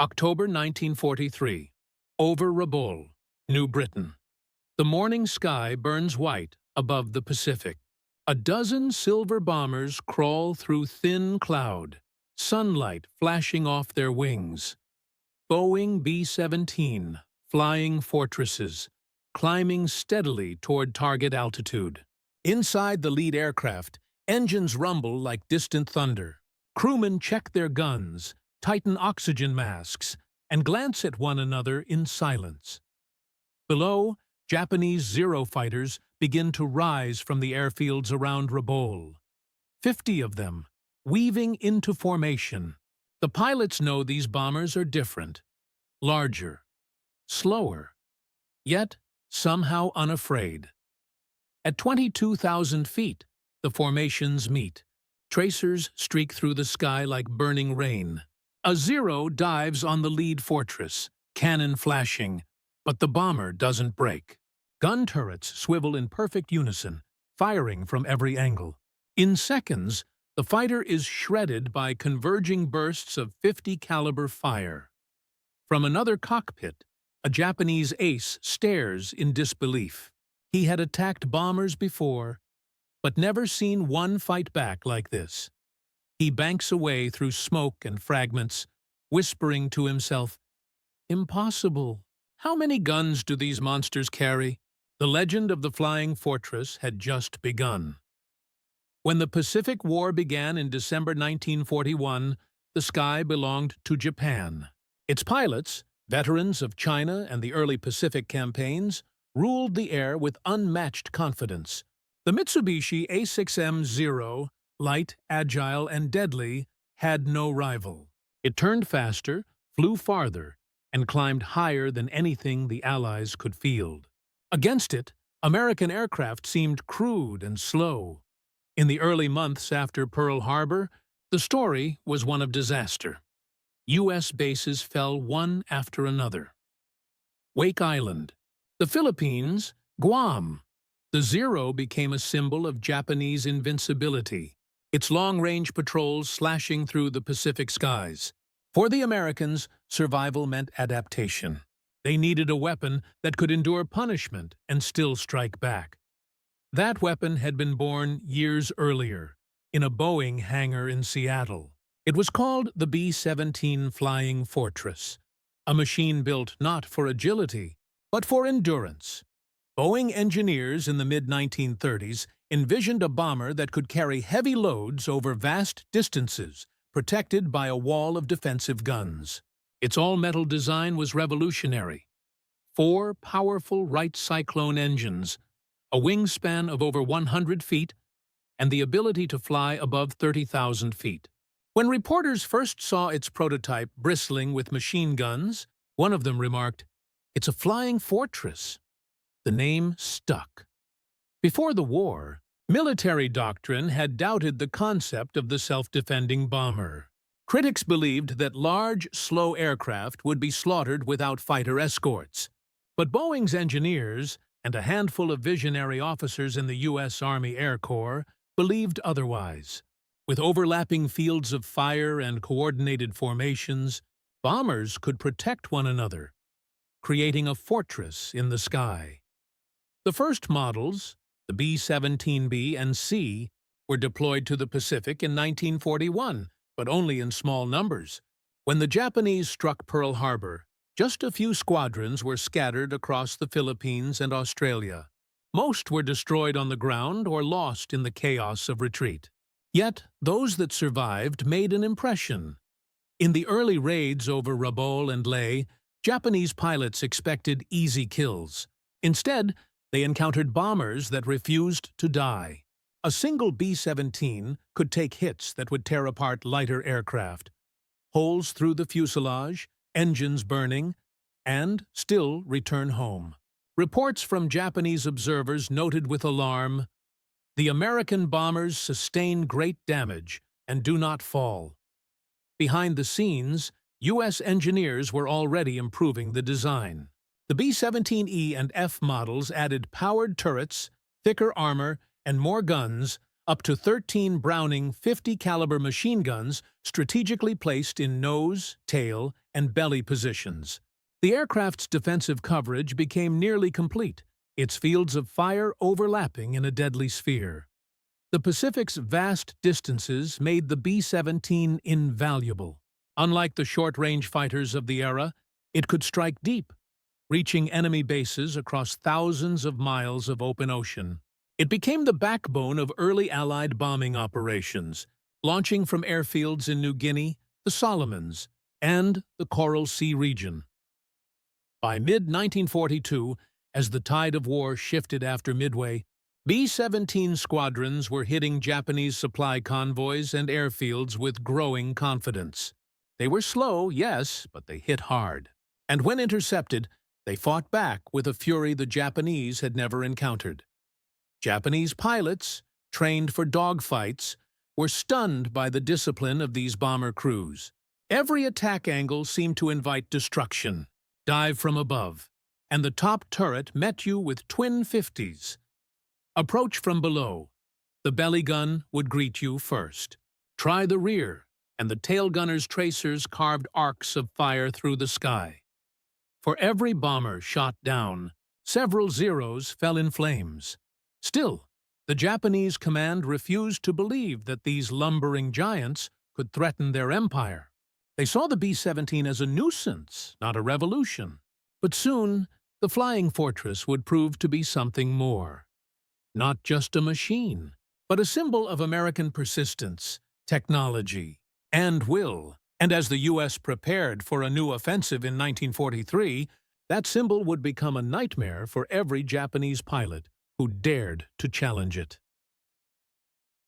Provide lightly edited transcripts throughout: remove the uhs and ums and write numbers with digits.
October 1943. Over Rabaul, New Britain. The morning sky burns white above the Pacific. A dozen silver bombers crawl through thin cloud, sunlight flashing off their wings. Boeing B-17, flying fortresses, climbing steadily toward target altitude. Inside the lead aircraft, engines rumble like distant thunder. Crewmen check their guns, tighten oxygen masks, and glance at one another in silence. Below, Japanese Zero fighters begin to rise from the airfields around Rabaul. 50 of them, weaving into formation. The pilots know these bombers are different, larger, slower, yet somehow unafraid. At 22,000 feet, the formations meet. Tracers streak through the sky like burning rain. A Zero dives on the lead fortress, cannon flashing, but the bomber doesn't break. Gun turrets swivel in perfect unison, firing from every angle. In seconds, the fighter is shredded by converging bursts of 50 caliber fire. From another cockpit, a Japanese ace stares in disbelief. He had attacked bombers before, but never seen one fight back like this. He banks away through smoke and fragments, whispering to himself, "Impossible. How many guns do these monsters carry?" The legend of the flying fortress had just begun. When the Pacific War began in December 1941, the sky belonged to Japan. Its pilots, veterans of China and the early Pacific campaigns, ruled the air with unmatched confidence. The Mitsubishi A6M-0, light, agile, and deadly, had no rival. It turned faster, flew farther, and climbed higher than anything the Allies could field. Against it, American aircraft seemed crude and slow. In the early months after Pearl Harbor, the story was one of disaster. U.S. bases fell one after another. Wake Island, the Philippines, Guam. The Zero became a symbol of Japanese invincibility, its long-range patrols slashing through the Pacific skies. For the Americans, survival meant adaptation. They needed a weapon that could endure punishment and still strike back. That weapon had been born years earlier, in a Boeing hangar in Seattle. It was called the B-17 Flying Fortress, a machine built not for agility, but for endurance. Boeing engineers in the mid-1930s envisioned a bomber that could carry heavy loads over vast distances, protected by a wall of defensive guns. Its all-metal design was revolutionary. 4 powerful Wright Cyclone engines, a wingspan of over 100 feet, and the ability to fly above 30,000 feet. When reporters first saw its prototype bristling with machine guns, one of them remarked, "It's a flying fortress." The name stuck. Before the war, military doctrine had doubted the concept of the self-defending bomber. Critics believed that large, slow aircraft would be slaughtered without fighter escorts. But Boeing's engineers and a handful of visionary officers in the U.S. Army Air Corps believed otherwise. With overlapping fields of fire and coordinated formations, bombers could protect one another, creating a fortress in the sky. The first models, the B-17B and C, were deployed to the Pacific in 1941, but only in small numbers. When the Japanese struck Pearl Harbor, just a few squadrons were scattered across the Philippines and Australia. Most were destroyed on the ground or lost in the chaos of retreat. Yet, those that survived made an impression. In the early raids over Rabaul and Leh, Japanese pilots expected easy kills. Instead, they encountered bombers that refused to die. A single B-17 could take hits that would tear apart lighter aircraft. Holes through the fuselage, engines burning, and still return home. Reports from Japanese observers noted with alarm, "The American bombers sustain great damage and do not fall." Behind the scenes, U.S. engineers were already improving the design. The B-17E and F models added powered turrets, thicker armor, and more guns, up to 13 Browning 50 caliber machine guns strategically placed in nose, tail, and belly positions. The aircraft's defensive coverage became nearly complete, its fields of fire overlapping in a deadly sphere. The Pacific's vast distances made the B-17 invaluable. Unlike the short-range fighters of the era, it could strike deep, reaching enemy bases across thousands of miles of open ocean. It became the backbone of early Allied bombing operations, launching from airfields in New Guinea, the Solomons, and the Coral Sea region. By mid-1942, as the tide of war shifted after Midway, B-17 squadrons were hitting Japanese supply convoys and airfields with growing confidence. They were slow, yes, but they hit hard. And when intercepted, they fought back with a fury the Japanese had never encountered. Japanese pilots, trained for dogfights, were stunned by the discipline of these bomber crews. Every attack angle seemed to invite destruction. Dive from above, and the top turret met you with twin 50s. Approach from below. The belly gun would greet you first. Try the rear, and the tail gunner's tracers carved arcs of fire through the sky. For every bomber shot down, several Zeros fell in flames. Still, the Japanese command refused to believe that these lumbering giants could threaten their empire. They saw the B-17 as a nuisance, not a revolution. But soon, the flying fortress would prove to be something more. Not just a machine, but a symbol of American persistence, technology, and will. And as the U.S. prepared for a new offensive in 1943, that symbol would become a nightmare for every Japanese pilot who dared to challenge it.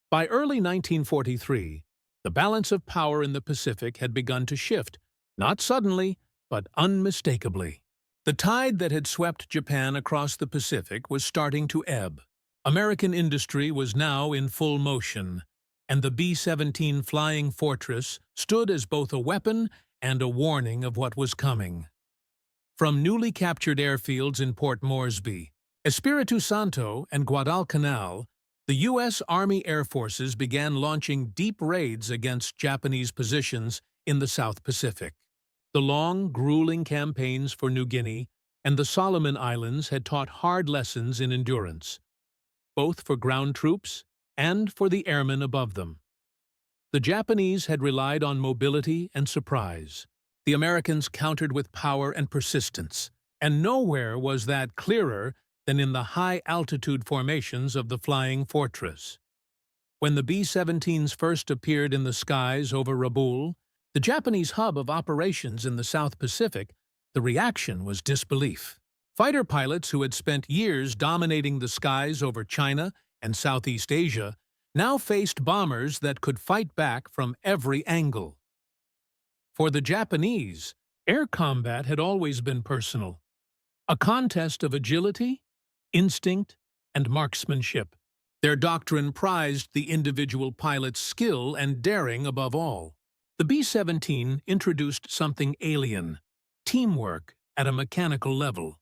By early 1943, the balance of power in the Pacific had begun to shift, not suddenly, but unmistakably. The tide that had swept Japan across the Pacific was starting to ebb. American industry was now in full motion, and the B-17 Flying Fortress stood as both a weapon and a warning of what was coming. From newly captured airfields in Port Moresby, Espiritu Santo, and Guadalcanal, the U.S. Army Air Forces began launching deep raids against Japanese positions in the South Pacific. The long, grueling campaigns for New Guinea and the Solomon Islands had taught hard lessons in endurance, both for ground troops and for the airmen above them. The Japanese had relied on mobility and surprise. The Americans countered with power and persistence, and nowhere was that clearer than in the high-altitude formations of the Flying Fortress. When the B-17s first appeared in the skies over Rabaul, the Japanese hub of operations in the South Pacific, the reaction was disbelief. Fighter pilots who had spent years dominating the skies over China and Southeast Asia now faced bombers that could fight back from every angle. For the Japanese, air combat had always been personal, a contest of agility, instinct, and marksmanship. Their doctrine prized the individual pilot's skill and daring above all. The B-17 introduced something alien, teamwork at a mechanical level.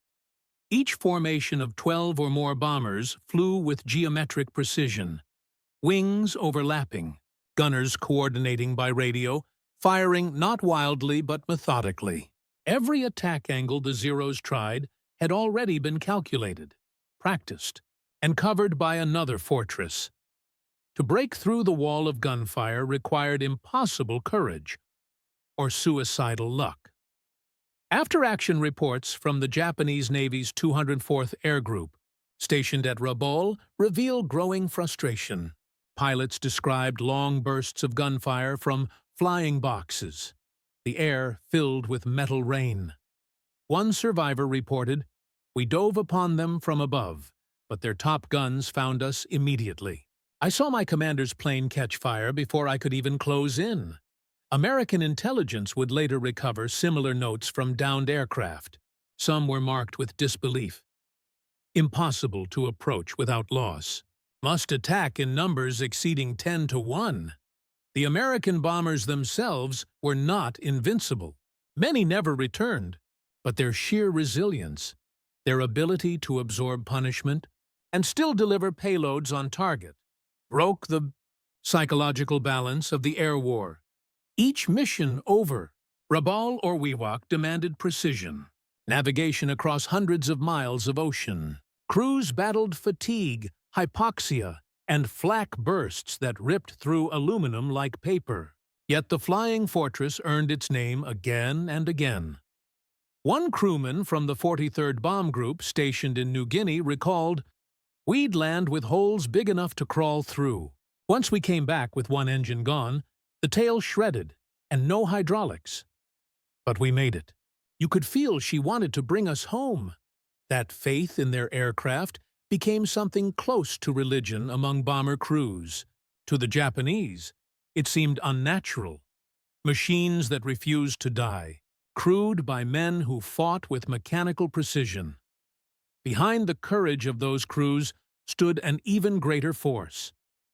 Each formation of 12 or more bombers flew with geometric precision, wings overlapping, gunners coordinating by radio, firing not wildly but methodically. Every attack angle the Zeros tried had already been calculated, practiced, and covered by another fortress. To break through the wall of gunfire required impossible courage or suicidal luck. After-action reports from the Japanese Navy's 204th Air Group, stationed at Rabaul, reveal growing frustration. Pilots described long bursts of gunfire from flying boxes, the air filled with metal rain. One survivor reported, "We dove upon them from above, but their top guns found us immediately. I saw my commander's plane catch fire before I could even close in." American intelligence would later recover similar notes from downed aircraft. Some were marked with disbelief. Impossible to approach without loss. Must attack in numbers exceeding 10 to 1. The American bombers themselves were not invincible. Many never returned, but their sheer resilience, their ability to absorb punishment and still deliver payloads on target, broke the psychological balance of the air war. Each mission over, Rabaul or Wewak demanded precision, navigation across hundreds of miles of ocean. Crews battled fatigue, hypoxia, and flak bursts that ripped through aluminum like paper. Yet the flying fortress earned its name again and again. One crewman from the 43rd Bomb Group stationed in New Guinea recalled, "We'd land with holes big enough to crawl through. Once we came back with one engine gone, the tail shredded, and no hydraulics. But we made it. You could feel she wanted to bring us home." That faith in their aircraft became something close to religion among bomber crews. To the Japanese, it seemed unnatural. Machines that refused to die, crewed by men who fought with mechanical precision. Behind the courage of those crews stood an even greater force,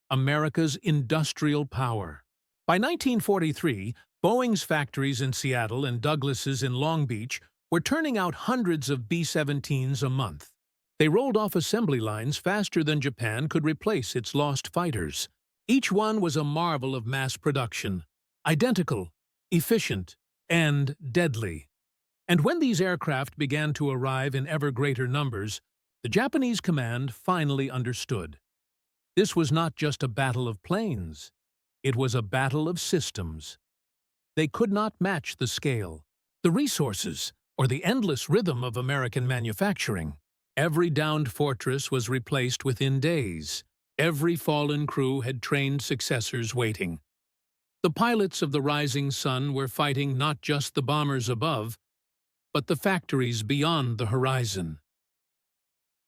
America's industrial power. By 1943, Boeing's factories in Seattle and Douglas's in Long Beach were turning out hundreds of B-17s a month. They rolled off assembly lines faster than Japan could replace its lost fighters. Each one was a marvel of mass production, identical, efficient, and deadly. And when these aircraft began to arrive in ever greater numbers, the Japanese command finally understood. This was not just a battle of planes. It was a battle of systems. They could not match the scale, the resources, or the endless rhythm of American manufacturing. Every downed fortress was replaced within days. Every fallen crew had trained successors waiting. The pilots of the rising sun were fighting not just the bombers above, but the factories beyond the horizon.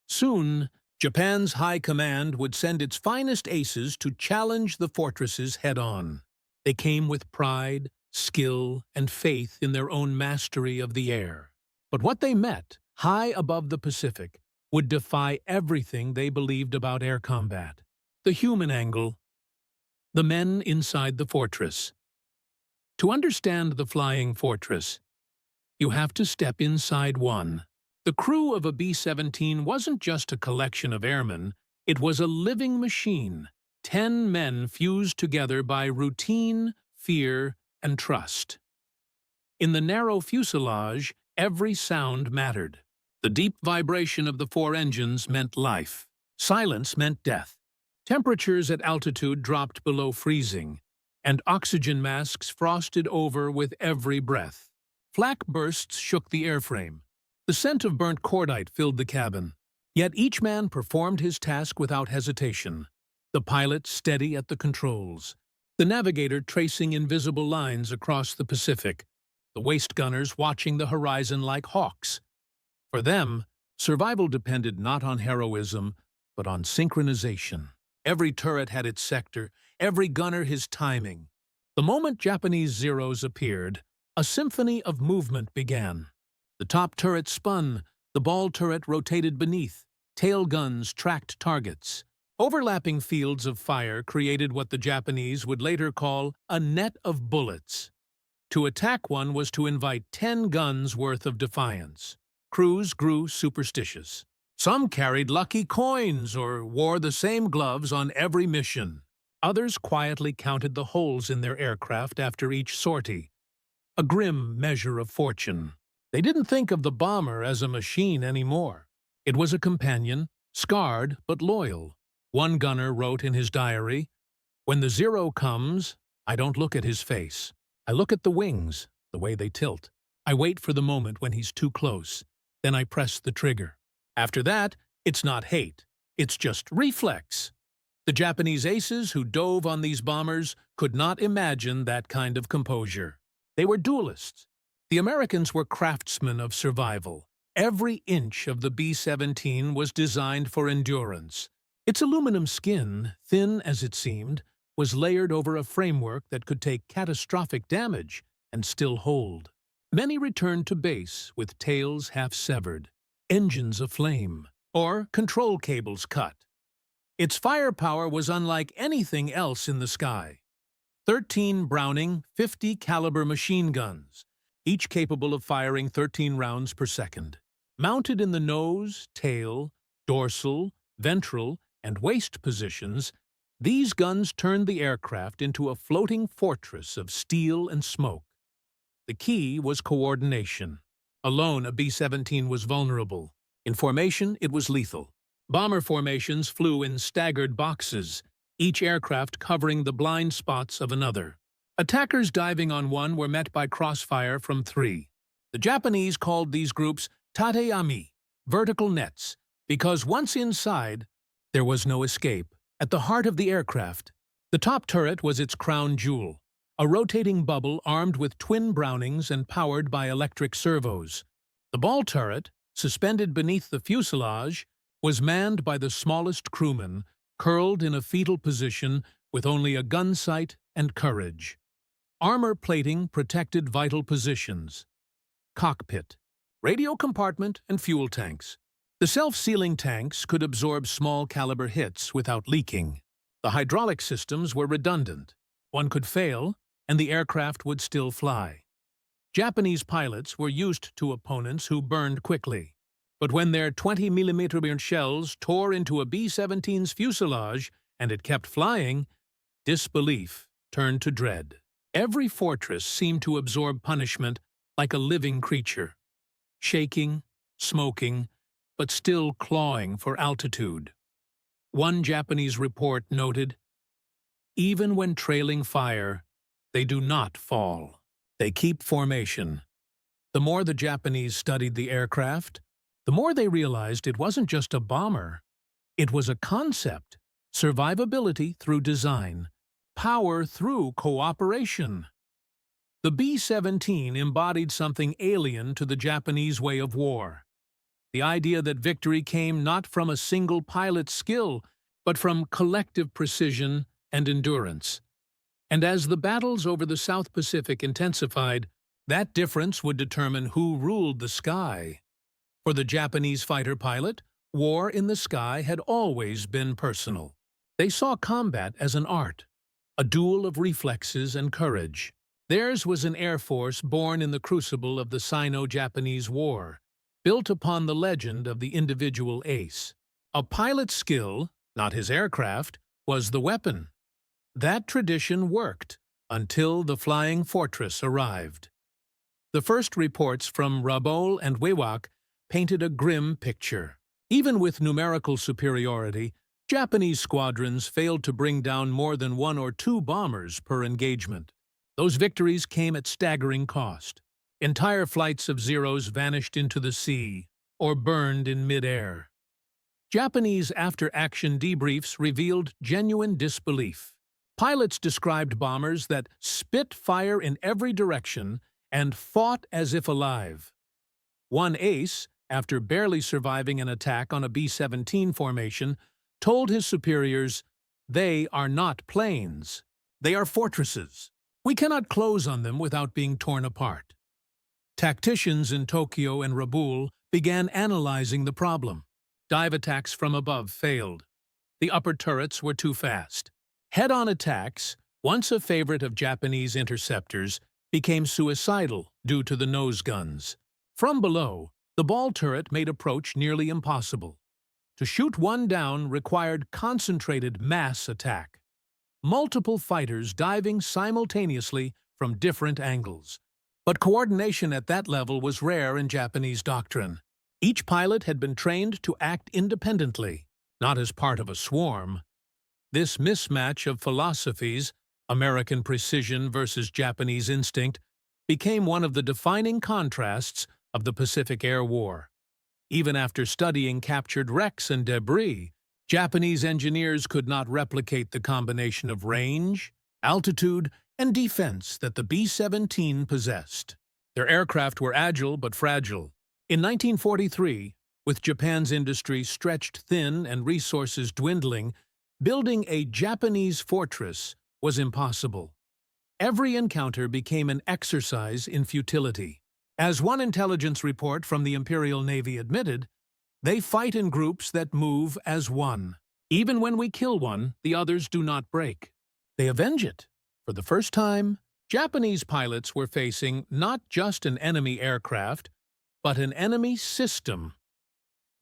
Soon, Japan's high command would send its finest aces to challenge the fortresses head-on. They came with pride, skill, and faith in their own mastery of the air. But what they met, high above the Pacific, would defy everything they believed about air combat. The human angle. The men inside the fortress. To understand the flying fortress, you have to step inside one. The crew of a B-17 wasn't just a collection of airmen, it was a living machine. 10 men fused together by routine, fear, and trust. In the narrow fuselage, every sound mattered. The deep vibration of the 4 engines meant life. Silence meant death. Temperatures at altitude dropped below freezing, and oxygen masks frosted over with every breath. Flak bursts shook the airframe. The scent of burnt cordite filled the cabin. Yet each man performed his task without hesitation. The pilot steady at the controls. The navigator tracing invisible lines across the Pacific. The waist gunners watching the horizon like hawks. For them, survival depended not on heroism, but on synchronization. Every turret had its sector, every gunner his timing. The moment Japanese Zeros appeared, a symphony of movement began. The top turret spun, the ball turret rotated beneath, tail guns tracked targets. Overlapping fields of fire created what the Japanese would later call a net of bullets. To attack one was to invite 10 guns worth of defiance. Crews grew superstitious. Some carried lucky coins or wore the same gloves on every mission. Others quietly counted the holes in their aircraft after each sortie, a grim measure of fortune. They didn't think of the bomber as a machine anymore. It was a companion, scarred but loyal. One gunner wrote in his diary, "When the Zero comes, I don't look at his face. I look at the wings, the way they tilt. I wait for the moment when he's too close. Then I press the trigger. After that, it's not hate. It's just reflex." The Japanese aces who dove on these bombers could not imagine that kind of composure. They were duelists. The Americans were craftsmen of survival. Every inch of the B-17 was designed for endurance. Its aluminum skin, thin as it seemed, was layered over a framework that could take catastrophic damage and still hold. Many returned to base with tails half-severed, engines aflame, or control cables cut. Its firepower was unlike anything else in the sky. 13 Browning 50 caliber machine guns, each capable of firing 13 rounds per second. Mounted in the nose, tail, dorsal, ventral, and waist positions, these guns turned the aircraft into a floating fortress of steel and smoke. The key was coordination. Alone, a B-17 was vulnerable. In formation, it was lethal. Bomber formations flew in staggered boxes, each aircraft covering the blind spots of another. Attackers diving on one were met by crossfire from three. The Japanese called these groups tateami, vertical nets, because once inside, there was no escape. At the heart of the aircraft, the top turret was its crown jewel, a rotating bubble armed with twin Brownings and powered by electric servos. The ball turret, suspended beneath the fuselage, was manned by the smallest crewman, curled in a fetal position with only a gun sight and courage. Armor plating protected vital positions. Cockpit, radio compartment, and fuel tanks. The self-sealing tanks could absorb small-caliber hits without leaking. The hydraulic systems were redundant. One could fail, and the aircraft would still fly. Japanese pilots were used to opponents who burned quickly. But when their 20mm shells tore into a B-17's fuselage and it kept flying, disbelief turned to dread. Every fortress seemed to absorb punishment like a living creature, shaking, smoking, but still clawing for altitude. One Japanese report noted, "Even when trailing fire, they do not fall. They keep formation." The more the Japanese studied the aircraft, the more they realized it wasn't just a bomber. It was a concept, survivability through design, power through cooperation. The B-17 embodied something alien to the Japanese way of war. The idea that victory came not from a single pilot's skill, but from collective precision and endurance. And as the battles over the South Pacific intensified, that difference would determine who ruled the sky. For the Japanese fighter pilot, war in the sky had always been personal. They saw combat as an art, a duel of reflexes and courage. Theirs was an air force born in the crucible of the Sino-Japanese War, built upon the legend of the individual ace. A pilot's skill, not his aircraft, was the weapon. That tradition worked until the flying fortress arrived. The first reports from Rabaul and Wewak painted a grim picture. Even with numerical superiority, Japanese squadrons failed to bring down more than 1 or 2 bombers per engagement. Those victories came at staggering cost. Entire flights of Zeros vanished into the sea or burned in mid-air. Japanese after-action debriefs revealed genuine disbelief. Pilots described bombers that spit fire in every direction and fought as if alive. One ace, after barely surviving an attack on a B-17 formation, told his superiors, "They are not planes. They are fortresses. We cannot close on them without being torn apart." Tacticians in Tokyo and Rabaul began analyzing the problem. Dive attacks from above failed. The upper turrets were too fast. Head-on attacks, once a favorite of Japanese interceptors, became suicidal due to the nose guns. From below, the ball turret made approach nearly impossible. To shoot one down required concentrated mass attack. Multiple fighters diving simultaneously from different angles. But coordination at that level was rare in Japanese doctrine. Each pilot had been trained to act independently, not as part of a swarm. This mismatch of philosophies, American precision versus Japanese instinct, became one of the defining contrasts of the Pacific Air War. Even after studying captured wrecks and debris, Japanese engineers could not replicate the combination of range, altitude, and defense that the B-17 possessed. Their aircraft were agile but fragile. In 1943, with Japan's industry stretched thin and resources dwindling, building a Japanese fortress was impossible. Every encounter became an exercise in futility. As one intelligence report from the Imperial Navy admitted, "They fight in groups that move as one. Even when we kill one, the others do not break. They avenge it." For the first time, Japanese pilots were facing not just an enemy aircraft, but an enemy system.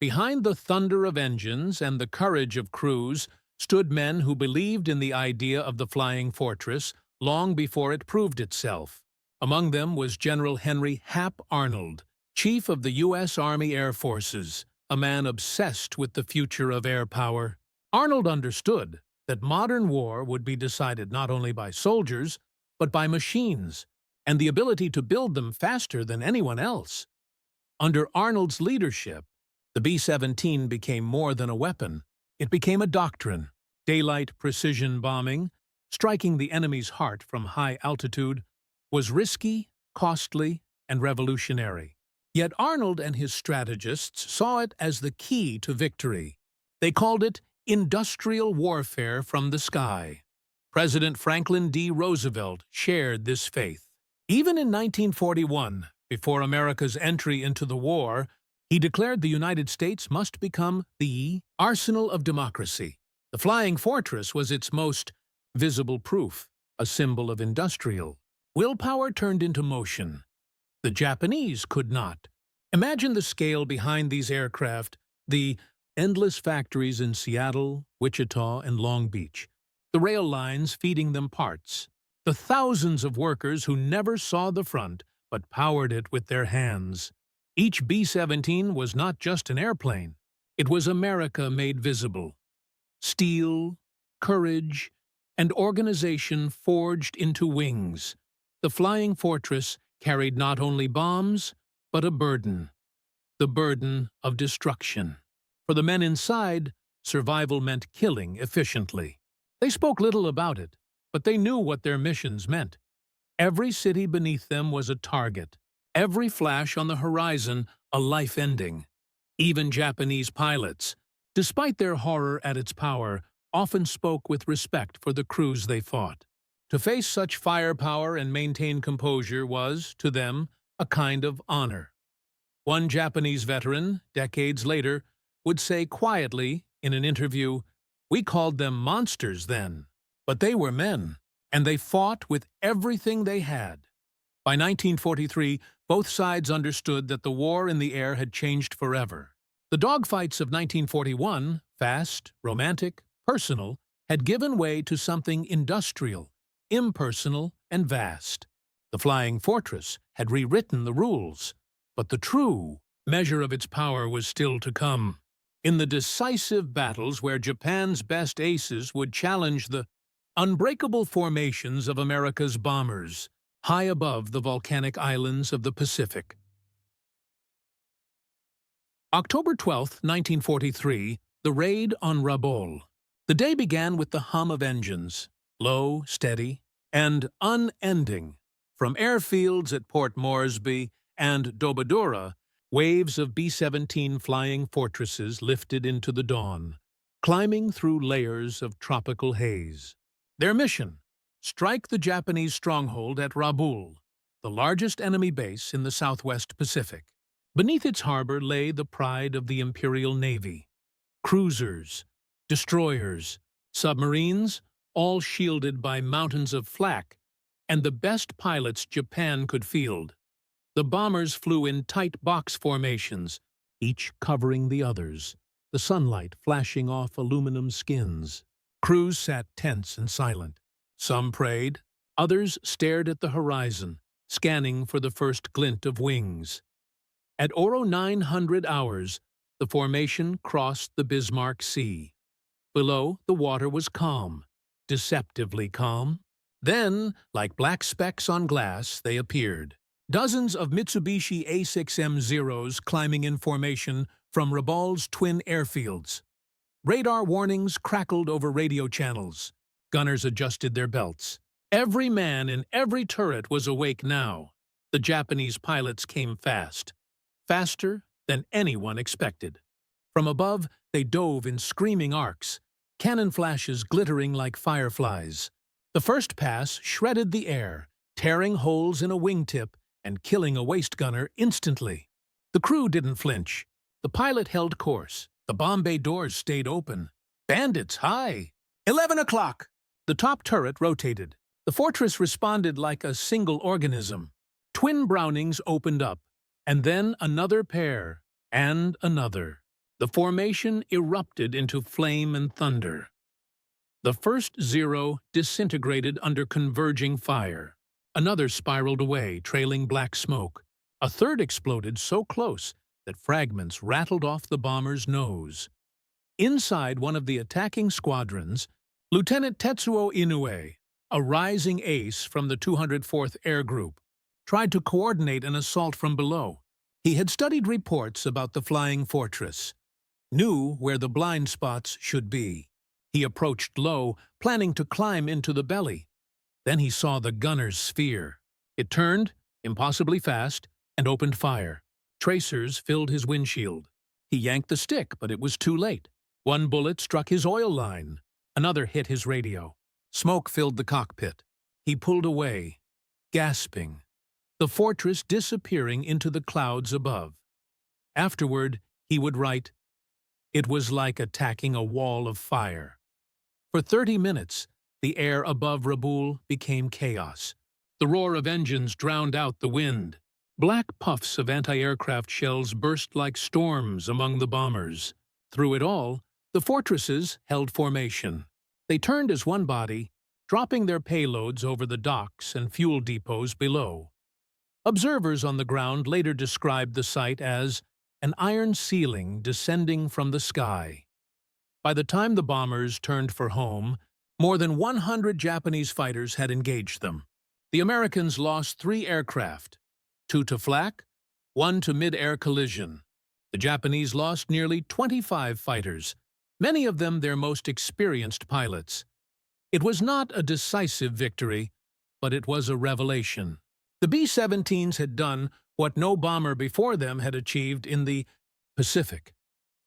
Behind the thunder of engines and the courage of crews stood men who believed in the idea of the flying fortress long before it proved itself. Among them was General Henry Hap Arnold, chief of the U.S. Army Air Forces, a man obsessed with the future of air power. Arnold understood that modern war would be decided not only by soldiers, but by machines, and the ability to build them faster than anyone else. Under Arnold's leadership, the B-17 became more than a weapon. It became a doctrine. Daylight precision bombing, striking the enemy's heart from high altitude, was risky, costly, and revolutionary. Yet Arnold and his strategists saw it as the key to victory. They called it industrial warfare from the sky. President Franklin D. Roosevelt shared this faith. Even in 1941, before America's entry into the war, he declared the United States must become the arsenal of democracy. The Flying Fortress was its most visible proof, a symbol of industrial willpower turned into motion. The Japanese could not. Imagine the scale behind these aircraft, the endless factories in Seattle, Wichita, and Long Beach, the rail lines feeding them parts, the thousands of workers who never saw the front but powered it with their hands. Each B-17 was not just an airplane. It was America made visible. Steel, courage, and organization forged into wings. The Flying Fortress carried not only bombs, but a burden. The burden of destruction. For the men inside, survival meant killing efficiently. They spoke little about it, but they knew what their missions meant. Every city beneath them was a target. Every flash on the horizon, a life ending. Even Japanese pilots, despite their horror at its power, often spoke with respect for the crews they fought. To face such firepower and maintain composure was, to them, a kind of honor. One Japanese veteran, decades later, would say quietly in an interview, "We called them monsters then, but they were men, and they fought with everything they had." By 1943, both sides understood that the war in the air had changed forever. The dogfights of 1941, fast, romantic, personal, had given way to something industrial, impersonal, and vast. The Flying Fortress had rewritten the rules, but the true measure of its power was still to come. In the decisive battles where Japan's best aces would challenge the unbreakable formations of America's bombers, high above the volcanic islands of the Pacific. October 12, 1943, the raid on Rabaul. The day began with the hum of engines, low, steady, and unending. From airfields at Port Moresby and Dobodura, waves of B-17 Flying Fortresses lifted into the dawn, climbing through layers of tropical haze. Their mission: strike the Japanese stronghold at Rabaul, the largest enemy base in the Southwest Pacific. Beneath its harbor lay the pride of the Imperial Navy. Cruisers, destroyers, submarines, all shielded by mountains of flak, and the best pilots Japan could field. The bombers flew in tight box formations, each covering the others, the sunlight flashing off aluminum skins. Crews sat tense and silent. Some prayed, others stared at the horizon, scanning for the first glint of wings. At 0900 hours, the formation crossed the Bismarck Sea. Below, the water was calm, deceptively calm. Then, like black specks on glass, they appeared. Dozens of Mitsubishi A6M-Zeros climbing in formation from Rabaul's twin airfields. Radar warnings crackled over radio channels. Gunners adjusted their belts. Every man in every turret was awake now. The Japanese pilots came fast. Faster than anyone expected. From above, they dove in screaming arcs, cannon flashes glittering like fireflies. The first pass shredded the air, tearing holes in a wingtip and killing a waist gunner instantly. The crew didn't flinch. The pilot held course. The bomb bay doors stayed open. Bandits high. 11 o'clock. The top turret rotated. The fortress responded like a single organism. Twin Brownings opened up, and then another pair, and another. The formation erupted into flame and thunder. The first Zero disintegrated under converging fire. Another spiraled away, trailing black smoke. A third exploded so close that fragments rattled off the bomber's nose. Inside one of the attacking squadrons, Lieutenant Tetsuo Inoue, a rising ace from the 204th Air Group, tried to coordinate an assault from below. He had studied reports about the flying fortress, knew where the blind spots should be. He approached low, planning to climb into the belly. Then he saw the gunner's sphere. It turned, impossibly fast, and opened fire. Tracers filled his windshield. He yanked the stick, but it was too late. One bullet struck his oil line. Another hit his radio. Smoke filled the cockpit. He pulled away, gasping, the fortress disappearing into the clouds above. Afterward, he would write, "It was like attacking a wall of fire." For 30 minutes, the air above Rabaul became chaos. The roar of engines drowned out the wind. Black puffs of anti-aircraft shells burst like storms among the bombers. Through it all, the fortresses held formation. They turned as one body, dropping their payloads over the docks and fuel depots below. Observers on the ground later described the sight as an iron ceiling descending from the sky. By the time the bombers turned for home, more than 100 Japanese fighters had engaged them. The Americans lost 3 aircraft, 2 to flak, 1 to mid-air collision. The Japanese lost nearly 25 fighters, many of them their most experienced pilots. It was not a decisive victory, but it was a revelation. The B-17s had done what no bomber before them had achieved in the Pacific.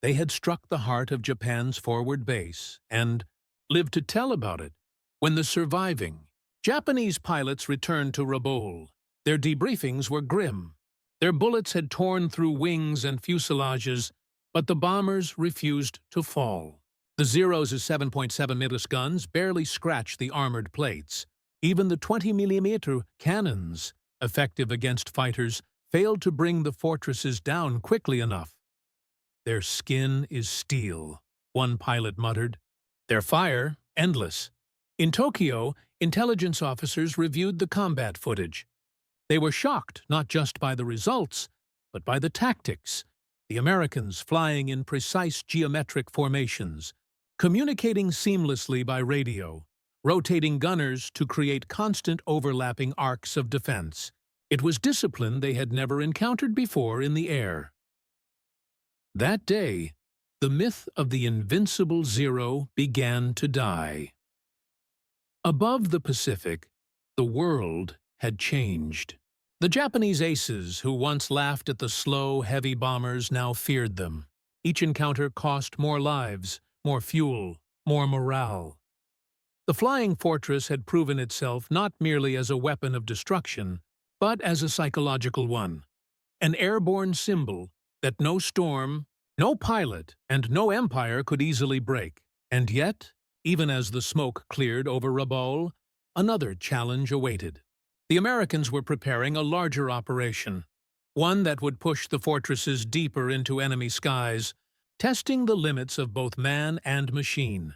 They had struck the heart of Japan's forward base and lived to tell about it. When the surviving Japanese pilots returned to Rabaul, their debriefings were grim. Their bullets had torn through wings and fuselages, but the bombers refused to fall. The Zero's 7.7 mm guns barely scratched the armored plates. Even the 20 mm cannons, effective against fighters, failed to bring the fortresses down quickly enough. "Their skin is steel," one pilot muttered. "Their fire, endless." In Tokyo, intelligence officers reviewed the combat footage. They were shocked not just by the results, but by the tactics. The Americans flying in precise geometric formations, communicating seamlessly by radio, rotating gunners to create constant overlapping arcs of defense. It was discipline they had never encountered before in the air. That day, the myth of the invincible Zero began to die. Above the Pacific, the world had changed. The Japanese aces who once laughed at the slow, heavy bombers now feared them. Each encounter cost more lives, more fuel, more morale. The flying fortress had proven itself not merely as a weapon of destruction, but as a psychological one, an airborne symbol that no storm, no pilot, and no empire could easily break. And yet, even as the smoke cleared over Rabaul, another challenge awaited. The Americans were preparing a larger operation, one that would push the fortresses deeper into enemy skies, testing the limits of both man and machine.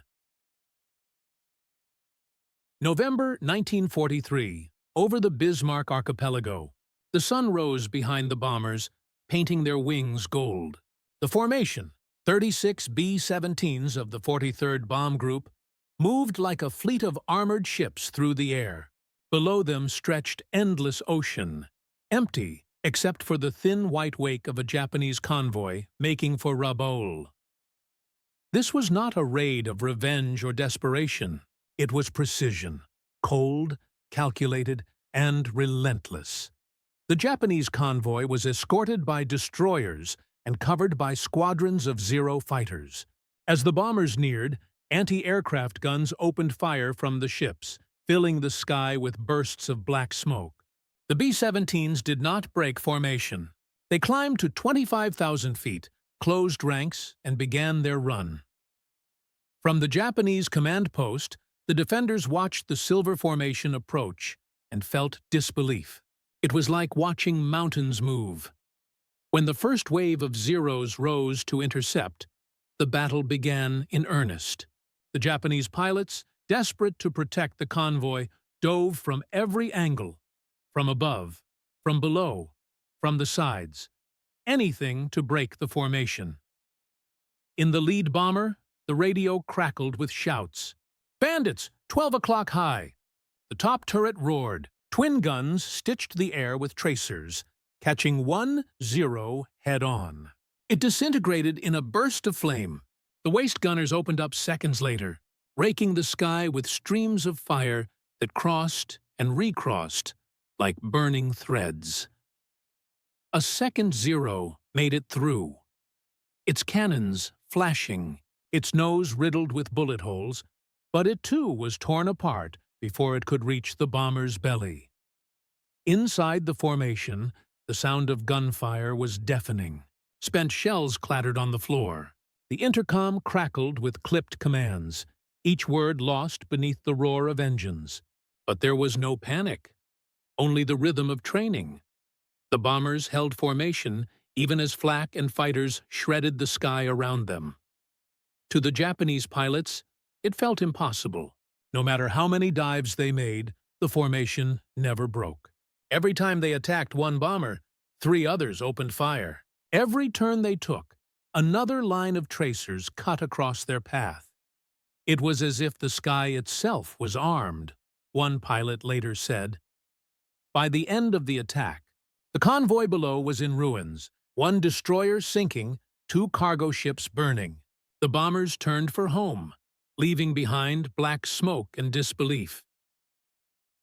November 1943, over the Bismarck archipelago. The sun rose behind the bombers, painting their wings gold. The formation, 36 B-17s of the 43rd Bomb Group, moved like a fleet of armored ships through the air. Below them stretched endless ocean, empty except for the thin white wake of a Japanese convoy making for Rabaul. This was not a raid of revenge or desperation. It was precision, cold, calculated, and relentless. The Japanese convoy was escorted by destroyers and covered by squadrons of Zero fighters. As the bombers neared, anti-aircraft guns opened fire from the ships, filling the sky with bursts of black smoke. The B-17s did not break formation. They climbed to 25,000 feet, closed ranks, and began their run. From the Japanese command post, the defenders watched the silver formation approach and felt disbelief. It was like watching mountains move. When the first wave of Zeros rose to intercept, the battle began in earnest. The Japanese pilots, desperate to protect the convoy, dove from every angle. from above, from below, from the sides, anything to break the formation. In the lead bomber, the radio crackled with shouts. "Bandits! 12 o'clock high!" The top turret roared. Twin guns stitched the air with tracers, catching 1-0 head-on. It disintegrated in a burst of flame. The waist gunners opened up seconds later, raking the sky with streams of fire that crossed and recrossed like burning threads. A second 0 made it through, its cannons flashing, its nose riddled with bullet holes, but it too was torn apart before it could reach the bomber's belly. Inside the formation, the sound of gunfire was deafening. Spent shells clattered on the floor. The intercom crackled with clipped commands, each word lost beneath the roar of engines. But there was no panic, only the rhythm of training. The bombers held formation even as flak and fighters shredded the sky around them. To the Japanese pilots, it felt impossible. No matter how many dives they made, the formation never broke. Every time they attacked one bomber, 3 others opened fire. Every turn they took, another line of tracers cut across their path. It was as if the sky itself was armed, one pilot later said. By the end of the attack, the convoy below was in ruins, one destroyer sinking, 2 cargo ships burning. The bombers turned for home, leaving behind black smoke and disbelief.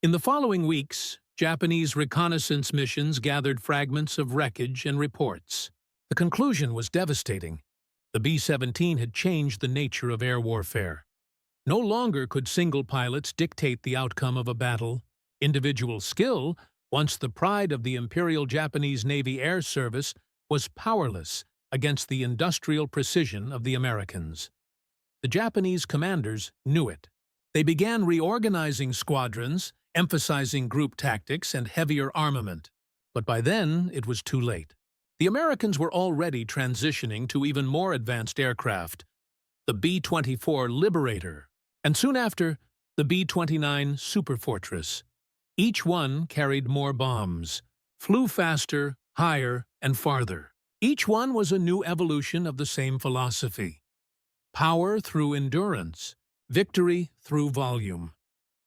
In the following weeks, Japanese reconnaissance missions gathered fragments of wreckage and reports. The conclusion was devastating. The B-17 had changed the nature of air warfare. No longer could single pilots dictate the outcome of a battle. Individual skill, once the pride of the Imperial Japanese Navy Air Service, was powerless against the industrial precision of the Americans. The Japanese commanders knew it. They began reorganizing squadrons, emphasizing group tactics and heavier armament. But by then, it was too late. The Americans were already transitioning to even more advanced aircraft, the B-24 Liberator, and soon after, the B-29 Superfortress. Each one carried more bombs, flew faster, higher, and farther. Each one was a new evolution of the same philosophy. Power through endurance, victory through volume.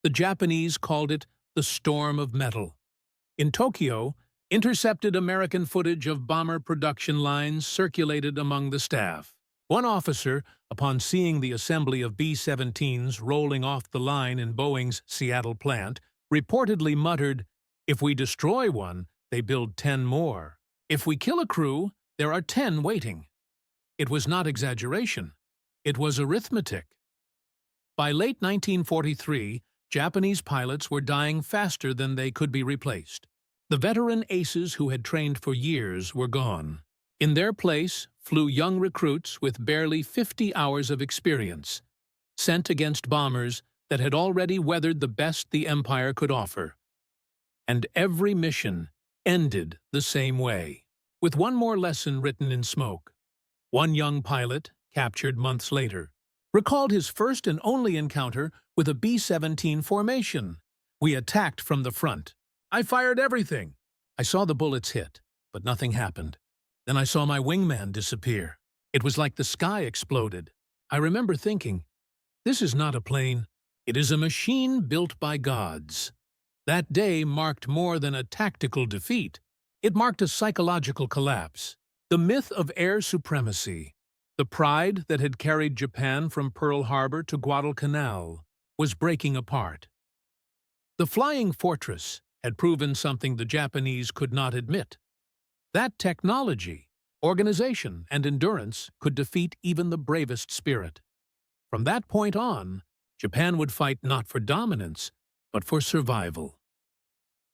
The Japanese called it the Storm of Metal. In Tokyo, intercepted American footage of bomber production lines circulated among the staff. One officer, upon seeing the assembly of B-17s rolling off the line in Boeing's Seattle plant, reportedly muttered, "If we destroy one, they build 10 more. If we kill a crew, there are 10 waiting." It was not exaggeration. It was arithmetic. By late 1943, Japanese pilots were dying faster than they could be replaced. The veteran aces who had trained for years were gone. In their place flew young recruits with barely 50 hours of experience, sent against bombers that had already weathered the best the Empire could offer. And every mission ended the same way, with one more lesson written in smoke. One young pilot, captured months later, recalled his first and only encounter with a B-17 formation. "We attacked from the front. I fired everything. I saw the bullets hit, but nothing happened. Then I saw my wingman disappear. It was like the sky exploded. I remember thinking, this is not a plane. It is a machine built by gods." That day marked more than a tactical defeat. It marked a psychological collapse. The myth of air supremacy, the pride that had carried Japan from Pearl Harbor to Guadalcanal, was breaking apart. The Flying Fortress had proven something the Japanese could not admit. That technology, organization, and endurance could defeat even the bravest spirit. From that point on, Japan would fight not for dominance, but for survival.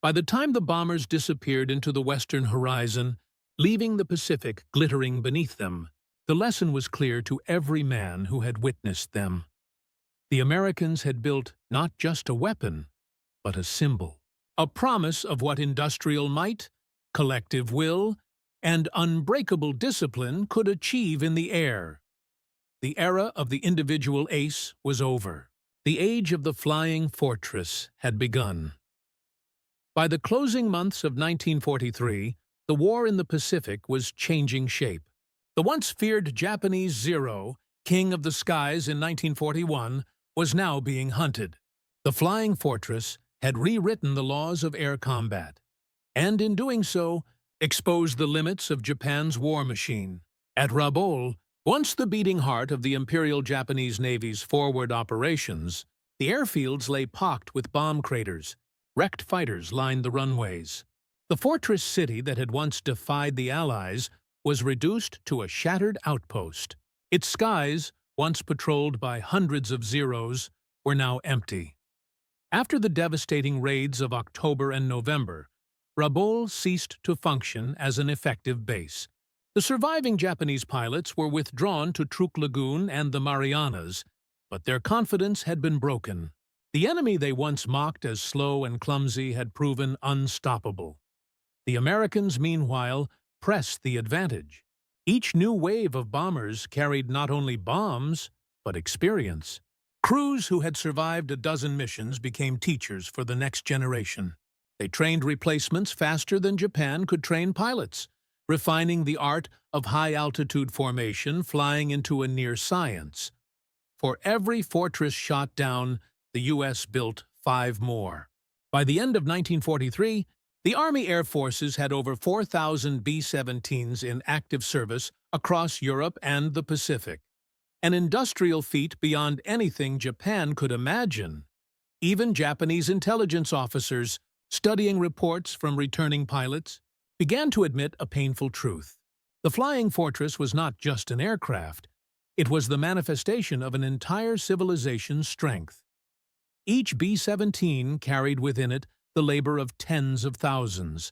By the time the bombers disappeared into the western horizon, leaving the Pacific glittering beneath them, the lesson was clear to every man who had witnessed them. The Americans had built not just a weapon, but a symbol, a promise of what industrial might, collective will, and unbreakable discipline could achieve in the air. The era of the individual ace was over. The age of the flying fortress had begun. By the closing months of 1943, the war in the Pacific was changing shape. The once feared Japanese Zero, king of the skies in 1941, was now being hunted. The Flying Fortress had rewritten the laws of air combat, and in doing so, exposed the limits of Japan's war machine. At Rabaul, once the beating heart of the Imperial Japanese Navy's forward operations, the airfields lay pocked with bomb craters. Wrecked fighters lined the runways. The fortress city that had once defied the Allies was reduced to a shattered outpost. Its skies, once patrolled by hundreds of Zeros, were now empty. After the devastating raids of October and November, Rabaul ceased to function as an effective base. The surviving Japanese pilots were withdrawn to Truk Lagoon and the Marianas, but their confidence had been broken. The enemy they once mocked as slow and clumsy had proven unstoppable. The Americans, meanwhile, pressed the advantage. Each new wave of bombers carried not only bombs, but experience. Crews who had survived a dozen missions became teachers for the next generation. They trained replacements faster than Japan could train pilots, refining the art of high-altitude formation, flying into a near science. For every fortress shot down, the U.S. built 5 more. By the end of 1943, the Army Air Forces had over 4,000 B-17s in active service across Europe and the Pacific, an industrial feat beyond anything Japan could imagine. Even Japanese intelligence officers, studying reports from returning pilots, began to admit a painful truth. The Flying Fortress was not just an aircraft, it was the manifestation of an entire civilization's strength. Each B-17 carried within it the labor of tens of thousands,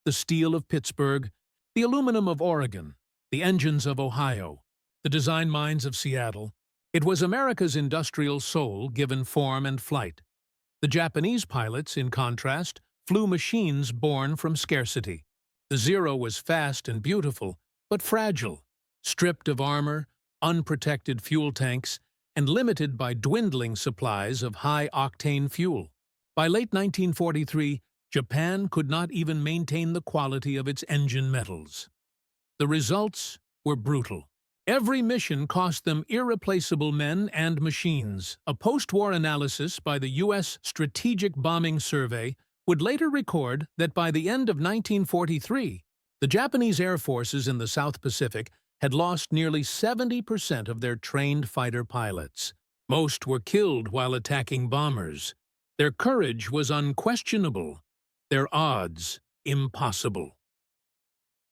the steel of Pittsburgh, the aluminum of Oregon, the engines of Ohio, the design minds of Seattle. It was America's industrial soul given form and flight. The Japanese pilots, in contrast, flew machines born from scarcity. The Zero was fast and beautiful, but fragile, stripped of armor, unprotected fuel tanks, and limited by dwindling supplies of high-octane fuel. By late 1943, Japan could not even maintain the quality of its engine metals. The results were brutal. Every mission cost them irreplaceable men and machines. A post-war analysis by the U.S. Strategic Bombing Survey would later record that by the end of 1943, the Japanese air forces in the South Pacific had lost nearly 70% of their trained fighter pilots. Most were killed while attacking bombers. Their courage was unquestionable, their odds impossible.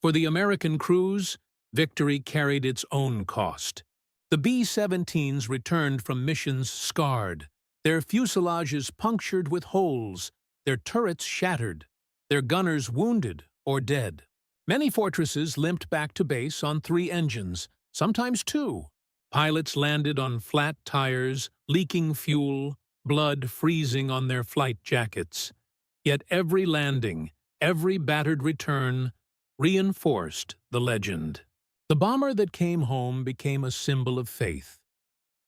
For the American crews, victory carried its own cost. The B-17s returned from missions scarred, their fuselages punctured with holes, their turrets shattered, their gunners wounded or dead. Many fortresses limped back to base on 3 engines, sometimes 2. Pilots landed on flat tires, leaking fuel, blood freezing on their flight jackets. Yet every landing, every battered return, reinforced the legend. The bomber that came home became a symbol of faith.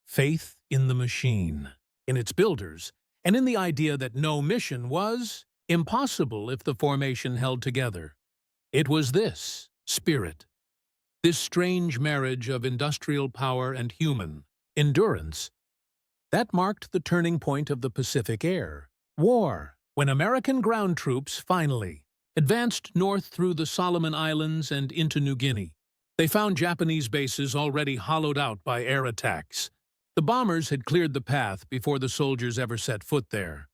Faith in the machine, in its builders, and in the idea that no mission was impossible if the formation held together. It was this spirit, this strange marriage of industrial power and human endurance, that marked the turning point of the Pacific Air War, when American ground troops finally advanced north through the Solomon Islands and into New Guinea. They found Japanese bases already hollowed out by air attacks. The bombers had cleared the path before the soldiers ever set foot there.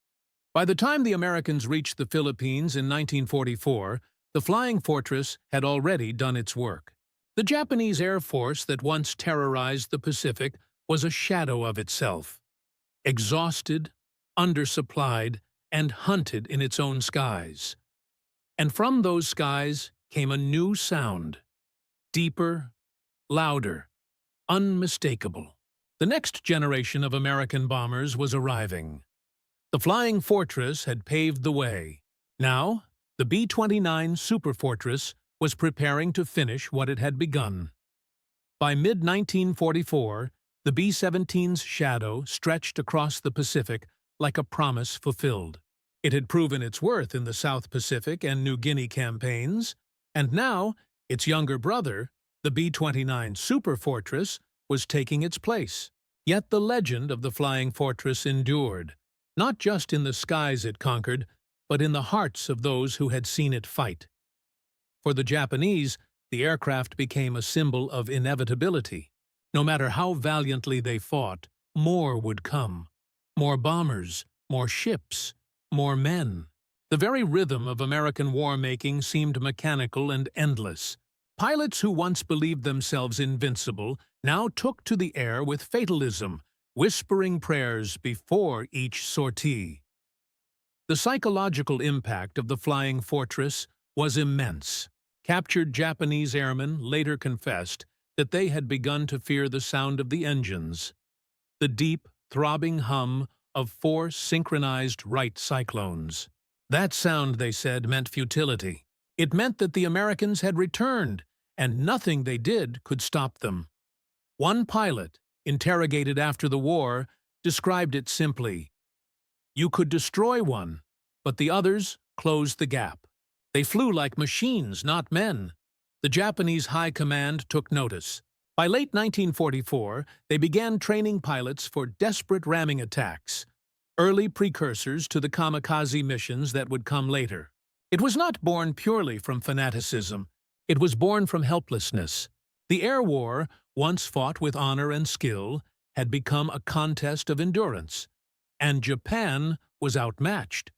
By the time the Americans reached the Philippines in 1944, the Flying Fortress had already done its work. The Japanese Air Force that once terrorized the Pacific was a shadow of itself. Exhausted, undersupplied, and hunted in its own skies. And from those skies came a new sound. Deeper, louder, unmistakable. The next generation of American bombers was arriving. The Flying Fortress had paved the way. Now, the B-29 Superfortress was preparing to finish what it had begun. By mid-1944, the B-17's shadow stretched across the Pacific like a promise fulfilled. It had proven its worth in the South Pacific and New Guinea campaigns, and now its younger brother, the B-29 Superfortress, was taking its place. Yet the legend of the Flying Fortress endured, not just in the skies it conquered, but in the hearts of those who had seen it fight. For the Japanese, the aircraft became a symbol of inevitability. No matter how valiantly they fought, more would come. More bombers, more ships, more men. The very rhythm of American war-making seemed mechanical and endless. Pilots who once believed themselves invincible now took to the air with fatalism, whispering prayers before each sortie. The psychological impact of the Flying Fortress was immense. Captured Japanese airmen later confessed that they had begun to fear the sound of the engines, the deep, throbbing hum of 4 synchronized Wright cyclones. That sound, they said, meant futility. It meant that the Americans had returned, and nothing they did could stop them. One pilot, interrogated after the war, described it simply: "You could destroy one, but the others closed the gap. They flew like machines, not men." The Japanese High Command took notice. By late 1944, they began training pilots for desperate ramming attacks, early precursors to the kamikaze missions that would come later. It was not born purely from fanaticism. It was born from helplessness. The air war, once fought with honor and skill, had become a contest of endurance, and Japan was outmatched.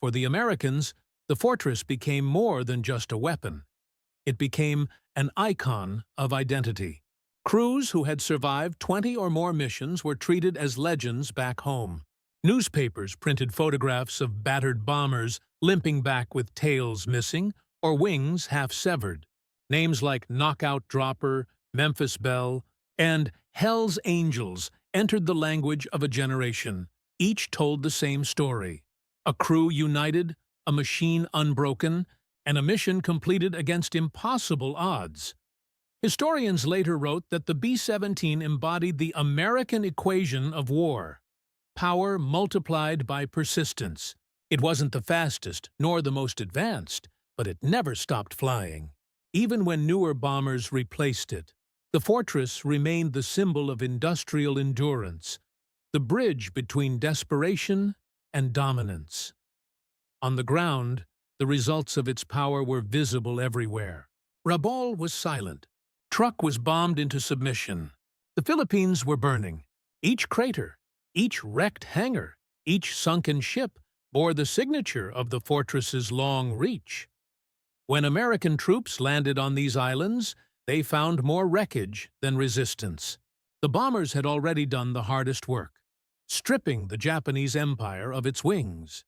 For the Americans, the fortress became more than just a weapon. It became an icon of identity. Crews who had survived 20 or more missions were treated as legends back home. Newspapers printed photographs of battered bombers limping back with tails missing or wings half-severed. Names like Knockout Dropper, Memphis Belle, and Hell's Angels entered the language of a generation. Each told the same story: a crew united, a machine unbroken, and a mission completed against impossible odds. Historians later wrote that the B-17 embodied the American equation of war: power multiplied by persistence. It wasn't the fastest, nor the most advanced, but it never stopped flying. Even when newer bombers replaced it, the fortress remained the symbol of industrial endurance, the bridge between desperation and dominance. On the ground, the results of its power were visible everywhere. Rabaul was silent. Truk was bombed into submission. The Philippines were burning. Each crater, each wrecked hangar, each sunken ship bore the signature of the fortress's long reach. When American troops landed on these islands, they found more wreckage than resistance. The bombers had already done the hardest work, stripping the Japanese Empire of its wings.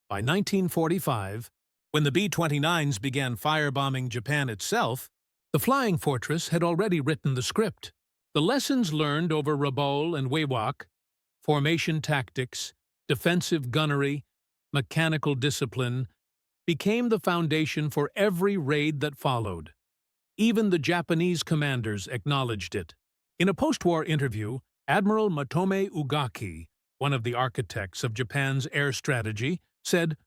By 1945, when the B-29s began firebombing Japan itself, the Flying Fortress had already written the script. The lessons learned over Rabaul and Wewak, formation tactics, defensive gunnery, mechanical discipline, became the foundation for every raid that followed. Even the Japanese commanders acknowledged it. In a post-war interview, Admiral Matome Ugaki, one of the architects of Japan's air strategy, said,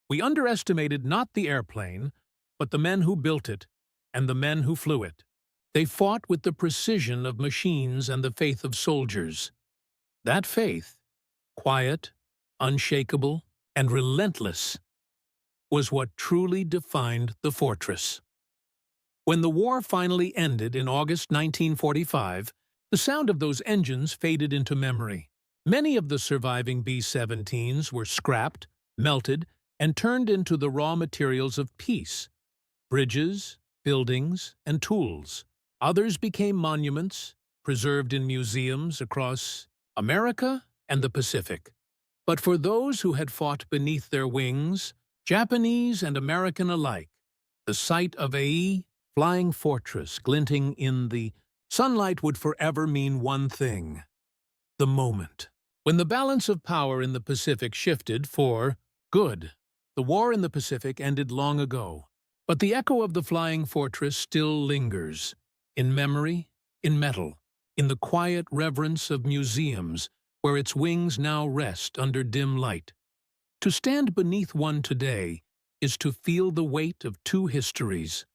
"We underestimated not the airplane, but the men who built it and the men who flew it. They fought with the precision of machines and the faith of soldiers. That faith, quiet, unshakable, and relentless, was what truly defined the fortress." When the war finally ended in August 1945, the sound of those engines faded into memory. Many of the surviving B-17s were scrapped, melted, and turned into the raw materials of peace: bridges, buildings, and tools. Others became monuments, preserved in museums across America and the Pacific. But for those who had fought beneath their wings, Japanese and American alike, the sight of a Flying Fortress glinting in the sunlight would forever mean one thing: the moment. When the balance of power in the Pacific shifted for good, the war in the Pacific ended long ago. But the echo of the Flying Fortress still lingers, in memory, in metal, in the quiet reverence of museums where its wings now rest under dim light. To stand beneath one today is to feel the weight of two histories,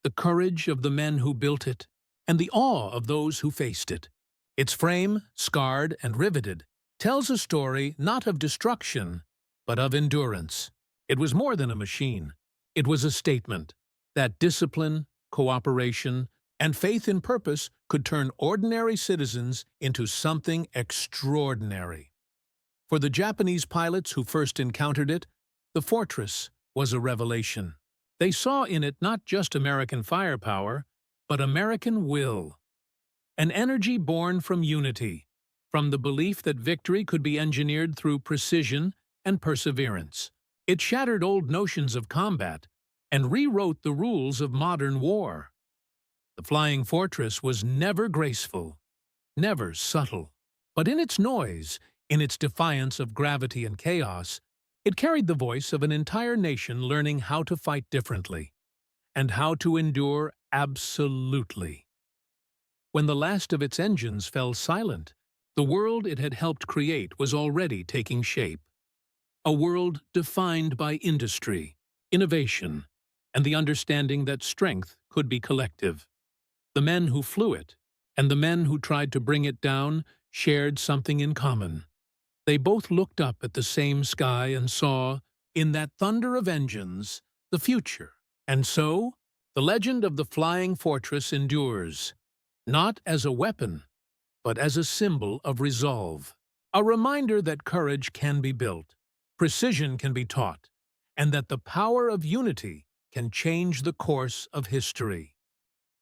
the courage of the men who built it, and the awe of those who faced it. Its frame, scarred and riveted, tells a story not of destruction, but of endurance. It was more than a machine. It was a statement that discipline, cooperation, and faith in purpose could turn ordinary citizens into something extraordinary. For the Japanese pilots who first encountered it, the fortress was a revelation. They saw in it not just American firepower, but American will. An energy born from unity, from the belief that victory could be engineered through precision and perseverance. It shattered old notions of combat and rewrote the rules of modern war. The flying fortress was never graceful, never subtle, but in its noise, in its defiance of gravity and chaos, it carried the voice of an entire nation learning how to fight differently and how to endure absolutely. When the last of its engines fell silent, the world it had helped create was already taking shape. A world defined by industry, innovation, and the understanding that strength could be collective. The men who flew it and the men who tried to bring it down shared something in common. They both looked up at the same sky and saw, in that thunder of engines, the future. And so, the legend of the flying fortress endures, not as a weapon, but as a symbol of resolve. A reminder that courage can be built, precision can be taught, and that the power of unity can change the course of history.